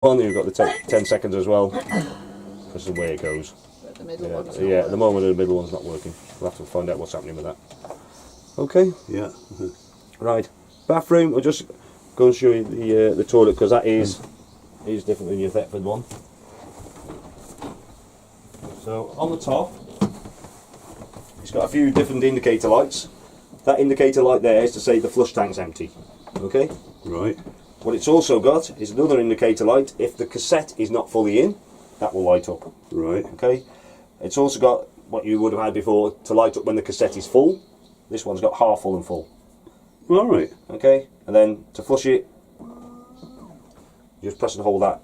one, you've got the 10 seconds as well. That's the way it goes. The middle one's Yeah, at the moment the middle one's not working. We'll have to find out what's happening with that. Okay. Yeah. Right. Bathroom. I'll just go and show you the toilet because that is different than your Thetford one. So on the top, it's got a few different indicator lights. That indicator light there is to say the flush tank's empty. Okay. Right. What it's also got is another indicator light. If the cassette is not fully in, that will light up. Right. Okay. It's also got what you would have had before to light up when the cassette is full. This one's got half full and full. All right. Okay. And then to flush it, you just press and hold that.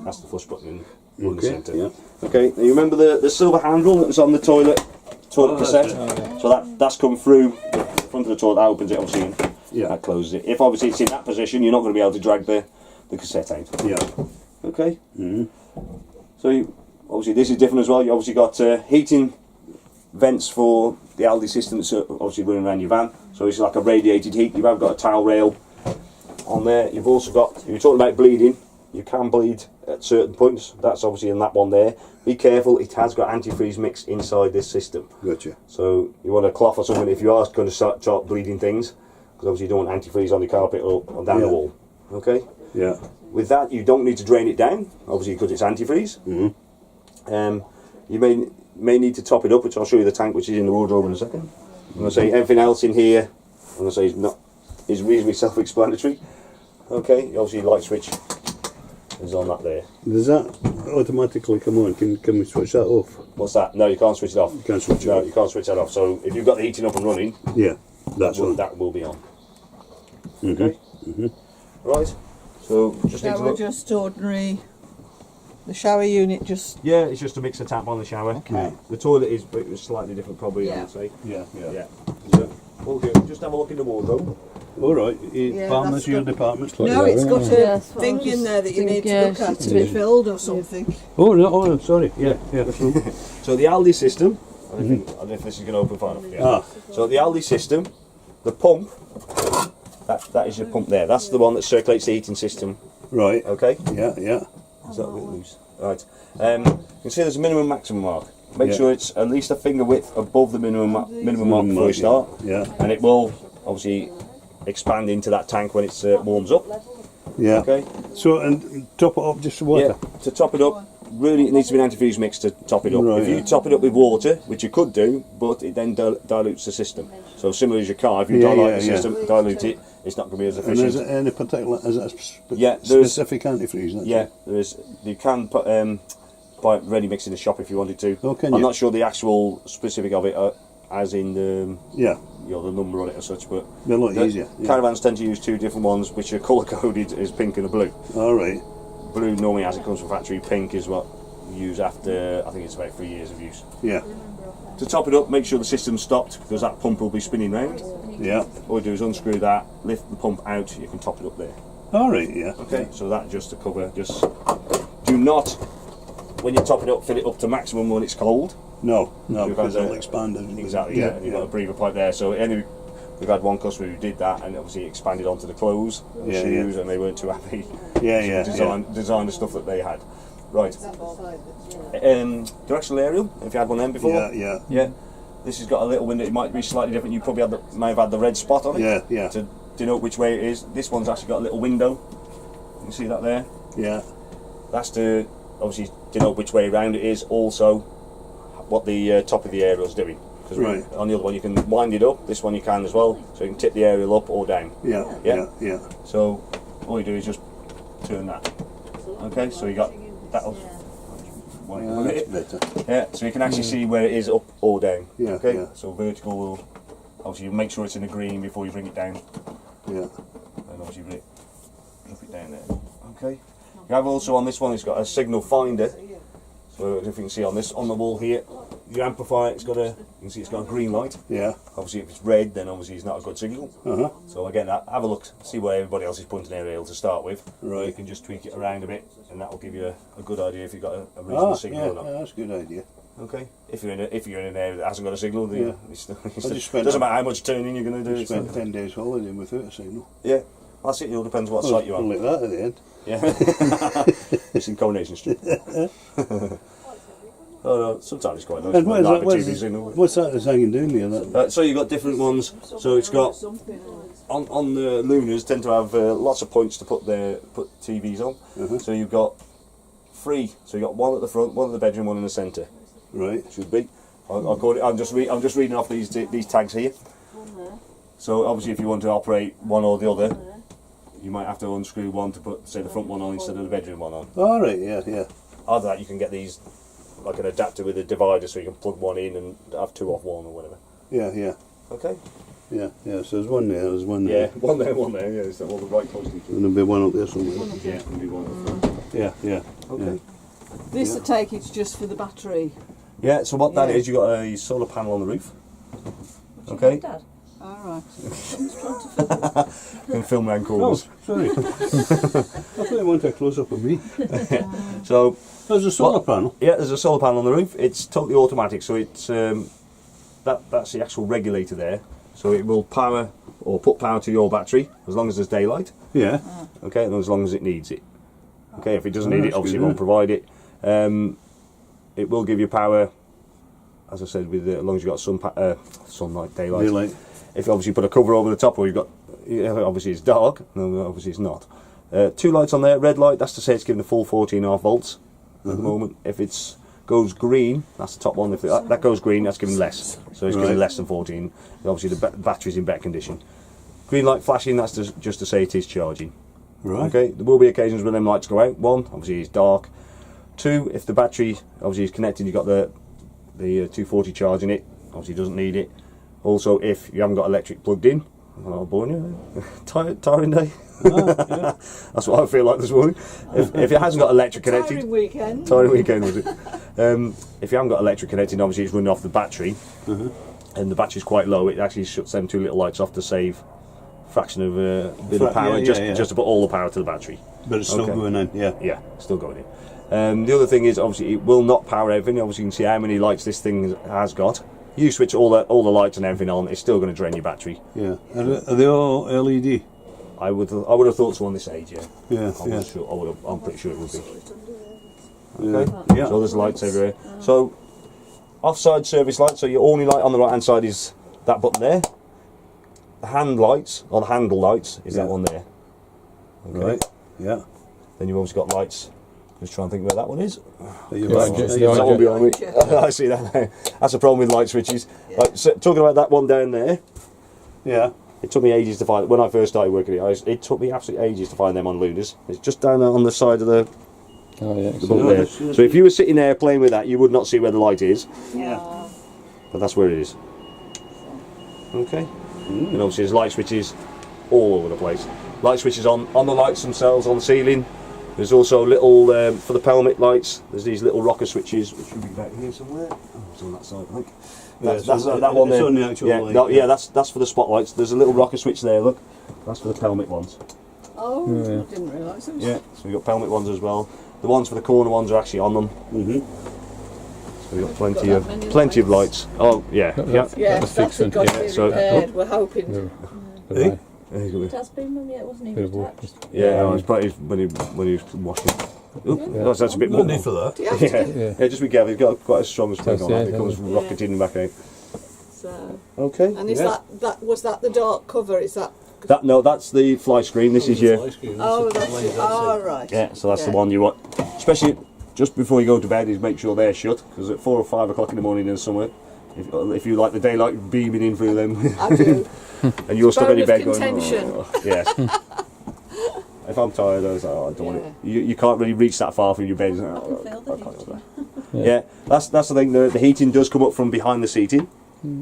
That's the flush button in the centre. Yeah. Okay. Now you remember the silver handle that was on the toilet cassette? So that's come through the front of the toilet. That opens it, obviously. Yeah. That closes it. If obviously it's in that position, you're not going to be able to drag the cassette out. Yeah. Okay. So obviously this is different as well. You obviously got heating vents for the Aldi system that's obviously running around your van. So it's like a radiated heat. You've got a towel rail on there. You've also got, if you're talking about bleeding, you can bleed at certain points. That's obviously in that one there. Be careful, it has got antifreeze mix inside this system. Gotcha. So you want a cloth or something if you are going to start bleeding things, because obviously you don't want antifreeze on the carpet or down the wall. Okay? Yeah. With that, you don't need to drain it down, obviously because it's antifreeze. You may need to top it up, which I'll show you the tank, which is in the wardrobe in a second. I'm going to say everything else in here, I'm going to say is reasonably self-explanatory. Okay, obviously light switch is on that there. Does that automatically come on? Can we switch that off? What's that? No, you can't switch it off. You can't switch it No, off. you can't switch that off. So if you've got the heating up and running, Yeah. That's on. that will be on. Okay. Right. So just need to shower look. just ordinary. The shower unit just. Yeah, it's just a mixer tap on the shower. Okay. The toilet is slightly different, probably. I Yeah. would say. Yeah. Yeah. Yeah. So we'll just have a look in the wardrobe. All right. Yeah, Partners, that's your good. department's No, it's got a Yes, well, thing in there that you need to look at to be filled or something. Oh no! Oh, sorry. Yeah. Yeah. So the Aldi system. I don't know if this is going to open far enough. Yeah. So the Aldi system, the pump. That is your pump there. That's the one that circulates the heating system. Right. Okay. Yeah. Yeah. Is that a bit loose? Right. You can see there's a minimum maximum mark. Make Yeah. sure it's at least a finger width above the minimum mark before you start. Yeah. And it will obviously expand into that tank when it warms up. Yeah. Okay. So and top it up just with water. Yeah. To top it up, really it needs to be an antifreeze mix to top it up. Right, If you yeah. top it up with water, which you could do, but it then dilutes the system. So similar as your car, if you Yeah, dilute the yeah, system, dilute it, it's not going to be as And is efficient. it any particular? Is it a Yeah, there's- specific antifreeze? That's Yeah, it? there is. You can put buy it ready mix in the shop if you wanted to. Oh, can I'm you? not sure the actual specific of it, as in the Yeah. the number on it or such, but They're a lot the easier. Yeah. caravans tend to use two different ones, which are colour coded as pink and a blue. All right. Blue normally, as it comes from factory, pink is what you use after I think it's about 3 years of use. Yeah. To top it up, make sure the system's stopped because that pump will be spinning round. Yeah. All you do is unscrew that, lift the pump out, you can top it up there. All right. Yeah. Okay, so that just to cover, just do not, when you top it up, fill it up to maximum when it's cold. No. No. We've Because had it'll a- expand. It. Exactly, yeah, and you've got a breather pipe there. So we've had one customer who did that and obviously expanded onto the clothes and the Yeah, shoes and they weren't too happy. Yeah. So Yeah. design the stuff that they had. Right. Directional aerial, if you had one then before. Yeah. Yeah. Yeah. This has got a little window, it might be slightly different. You probably may have had the red spot on it. Yeah. Yeah. To denote which way it is. This one's actually got a little window. You can see that there. Yeah. That's to obviously denote which way around it is. Also, what the top of the aerial is doing. Because Right. on the other one you can wind it up. This one you can as well. So you can tip the aerial up or down. Yeah. Yeah. Yeah. Yeah. So all you do is just turn that. Okay. So you got that'll. Yeah, that's better. Yeah. So you can actually see where it is up or down. Yeah, Okay. yeah. So vertical will obviously you make sure it's in the green before you bring it down. Yeah. And obviously drop it down there. Okay. You have also on this one, it's got a signal finder. So if you can see on the wall here, your amplifier, you can see it's got a green light. Yeah. Obviously if it's red, then obviously it's not a good signal. Uh-huh. So again, have a look, see where everybody else is pointing their rail to start with. Right. You can just tweak it around a bit, and that will give you a good idea if you've got a reasonable signal Yeah. or not. That's a good idea. Okay. If you're in an area that hasn't got a signal, then Yeah. it just spent doesn't matter how much turning you're going to do. I spent 10 days holiday without a signal. Yeah. That's it. It all depends what site you're on. Like that at the end. Yeah. It's in Coronation Street. Oh no, sometimes it's quite nice. And Like what's TVs in. that that's hanging down there? That? So you've got different ones. So it's got on the Lunas tend to have lots of points to put TVs on. So you've got 3. So you've got one at the front, one in the bedroom, one in the centre. Right. Should be. I'm just reading off these tags here. So obviously, if you want to operate one or the other, you might have to unscrew one to put, say, the front one on instead of the bedroom one on. All right. Yeah. Yeah. Either that, you can get these like an adapter with a divider, so you can plug one in and have 2 off one or whatever. Yeah. Yeah. Okay. Yeah. Yeah. So there's one there. There's one Yeah, there. one there, one there. Yeah, so all the right close to each other. And there'll be one up there somewhere. Yeah, and be one at the front. Yeah. Yeah. Okay. This I take it's just for the battery. Yeah. So what that Yeah. is, you got a solar panel on the roof. Okay. Dad? Alright. You can film around Oh, corners. sorry. I thought you wanted a close up of me. So There's a solar panel. yeah, there's a solar panel on the roof. It's totally automatic, so it's that's the actual regulator there. So it will power or put power to your battery as long as there's daylight. Yeah. Okay, and as long as it needs it. Okay, if it doesn't need it, that's obviously good, it won't provide it. It will give you power, as I said, with as long as you've got sunlight, daylight. Daylight. If you obviously put a cover over the top, or you've got, obviously it's dark. No, obviously it's not. 2 lights on there. Red light, that's to say it's giving the full 14.5 volts at the moment. If it goes green, that's the top one. If that goes green, that's giving less. So it's giving Right. less than 14. Obviously the battery's in better condition. Green light flashing, that's just to say it is charging. Right. Okay, there will be occasions when them lights go out. 1, obviously it's dark. 2, if the battery obviously is connected, you've got the 240 charge in it. Obviously doesn't need it. Also, if you haven't got electric plugged in, I'll born you, tiring day. Yeah. That's what I feel like this morning. If it hasn't got electric connected, Tiring weekend. tiring weekend was it? If you haven't got electric connected, obviously it's running off the battery, and the battery's quite low. It actually shuts them 2 little lights off to save a fraction of a bit of power, yeah. just to put all the power to the battery. But it's still Okay. going in. Yeah. Yeah, still going in. The other thing is, obviously, it will not power everything. Obviously, you can see how many lights this thing has got. You switch all the lights and everything on, it's still going to drain your battery. Yeah. Are they all LED? I would have thought so on this age, yeah. Yeah. I'm Yeah. not sure. I'm pretty sure it would be. Yeah. Okay. Yeah. So there's lights everywhere. So offside service light. So your only light on the right hand side is that button there. The hand lights or the handle lights is Yeah. that one there. Okay. Right. Yeah. Then you've also got lights. Just trying to think where that one is. Are you Yeah, back? just Are the you That back? one behind me. Yeah. I see that now. That's a problem with light switches. Like, so, talking about that one down there, Yeah. it took me ages to find. When I first started working it took me absolutely ages to find them on Lunas. It's just down there on the side of the Oh yeah. button No, there. that's- So if you were sitting there playing with that, you would not see where the light is, Yeah. but that's where it is. Okay. And obviously there's light switches all over the place. Light switches on the lights themselves on the ceiling. There's also little for the pelmet lights. There's these little rocker switches, which should be back here somewhere. Oh, it's on that side, I think. That's that one it's there. on the actual yeah, light, no, yeah. yeah, that's for the spotlights. There's a little rocker switch there. Look, that's for the pelmet ones. Oh, Yeah. I didn't realise it was. Yeah, so we've got pelmet ones as well. The ones for the corner ones are actually on them. Mm-hmm. So we've got Got that many plenty of lights. Oh yeah, That- yeah. Yeah, That was that's fixing. got to Yeah, be so- repaired. We're hoping. The Hey? right, There you go. Dad's been with me, it wasn't bit even of work. attached. Yeah, no, it's probably when he was washing. Oop, that's a bit more. No need for that. Yeah. Yeah, yeah, just be careful. He's got quite a strong spring That's on that. it, It comes isn't rocketing back out. So, Okay. and is yeah. that was that the dark cover? Is that? No, that's the fly screen. This is your. Oh, that's it. Oh, right. Yeah, so that's the Yeah. one you want. Especially just before you go to bed, is make sure they're shut, because at 4 or 5 o'clock in the morning in the summer, if you like the daylight beaming in through them, I do. and you're stuck on your Bone bed of going, contention. oh, yes. If I'm tired, I was like, oh, I don't want it. You can't really reach that far from your bed. I can feel the I can't do that. Yeah. Yeah, that's the thing. The heating does come up from behind the seating.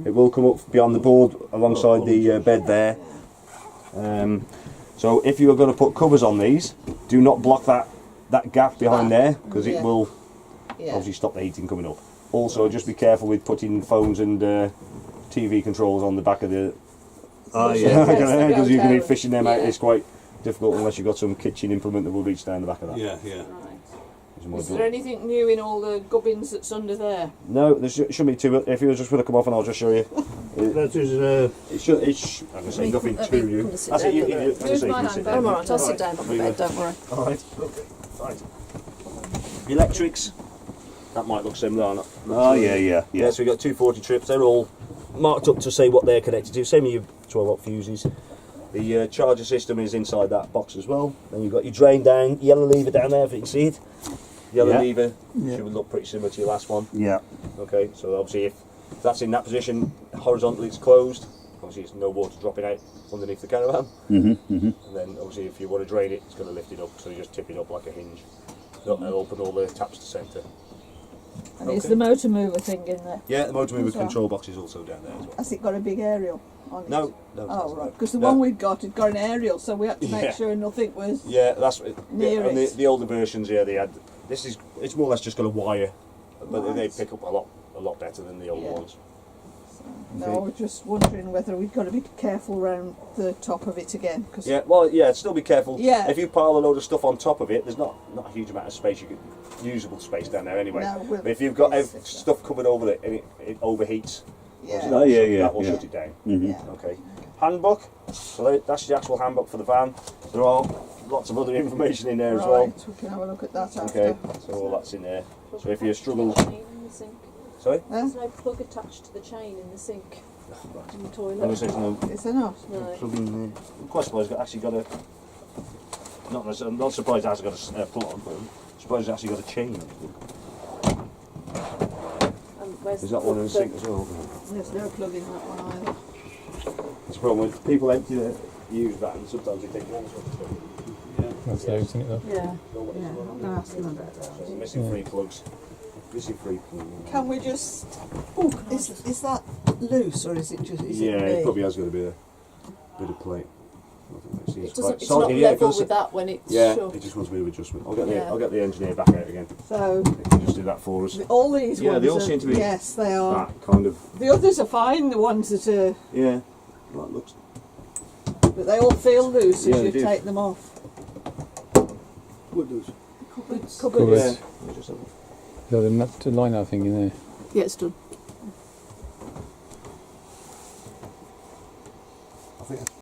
It will come up beyond the board alongside the bed there. So if you are going to put covers on these, do not block that gap behind there, because it Yeah. will Yeah. obviously stop the heating coming up. Also, just be careful with putting phones and TV controls on the back of the. Ah, Yeah. yeah. Because you can be Yeah. fishing them out. Yeah. It's quite difficult unless you've got some kitchen implement that will reach down the back of that. Yeah, yeah. Right. It's more Is difficult. there anything new in all the gubbins that's under there? No, there shouldn't be too much. If you just want to come off and I'll just show you. That is, It's I'm gonna say nothing Let to me you. come and sit That's it, down. I'm gonna Move say you my can hand sit back. down. I'm alright, I'll sit Right. down on the bed, don't worry. Alright, okay, fine. Electrics, that might look similar. I'm not oh, sure. yeah. So we've got 240 trips, they're all marked up to say what they're connected to. Same with your 12 volt fuses. The charger system is inside that box as well. Then you've got your drain down, yellow lever down there if you can see it. Yellow Yeah. lever Yeah. should look pretty similar to your last one. Yeah. Okay, so obviously if that's in that position, horizontally it's closed. Obviously there's no water dropping out underneath the caravan. And then obviously if you want to drain it, it's going to lift it up, so you just tip it up like a hinge. It'll open all the taps to centre. And it's Okay. the motor mover thing in there. Yeah, the motor mover As well. control box is also down there as well. Has it got a big aerial on it? No, no. Oh, right. Because the No. one we've got had got an aerial, so we had to make Yeah. sure nothing was. Yeah, that's Near and it. the older versions. Yeah, they had. It's more or less just got a wire, but they Right. pick up a lot better than the older Yeah. ones. No, Okay. I was just wondering whether we've got to be careful around the top of it again. Cause Yeah, well, yeah, still be careful. Yeah. If you pile a load of stuff on top of it, there's not a huge amount of space. You could usable space down there anyway. No, we'll- but if you've got yes, stuff covered over it and it overheats, Yeah. Oh, yeah. that will Yeah. shut it down. Yeah. Okay. Handbook. So that's the actual handbook for the van. There are lots of other information in there as well. Right, we can have a look at that after. Okay, so all that's in there. So if you struggle, Chain in the sink. sorry. Huh? There's no plug attached to the chain in the sink. In the toilet. Let me see if no Is there not? No. plug in there. I'm quite surprised it's actually got a. I'm not surprised it hasn't got a plug on, but I'm surprised it's actually got a chain. And where's Is that one in the sink as well? There's no plug in that one either. It's a problem with people empty their used vans. Sometimes they take one sort That's loads, isn't it, though? Yeah. Yeah. I'm gonna ask them about that. missing three plugs. Missing three plugs. Can we just? Oh, is that loose or is it just? Is Yeah, it it big? probably has got a bit of plate. It doesn't, it's not level with that when it's Yeah, shoved. it just wants a bit of adjustment. Yeah. I'll get the engineer back out again. So They can just do that for us. all these Yeah, ones. they all are, seem to be Yes, they are. That kind of. The others are fine. The ones that are, Yeah. That looks. but they all feel loose Yeah, as they you do. take them off. What does? Cupboards. Cupboards. Yeah. Let me just have a- Yeah, the nut to line, I think, in there. Yeah, it's done. I think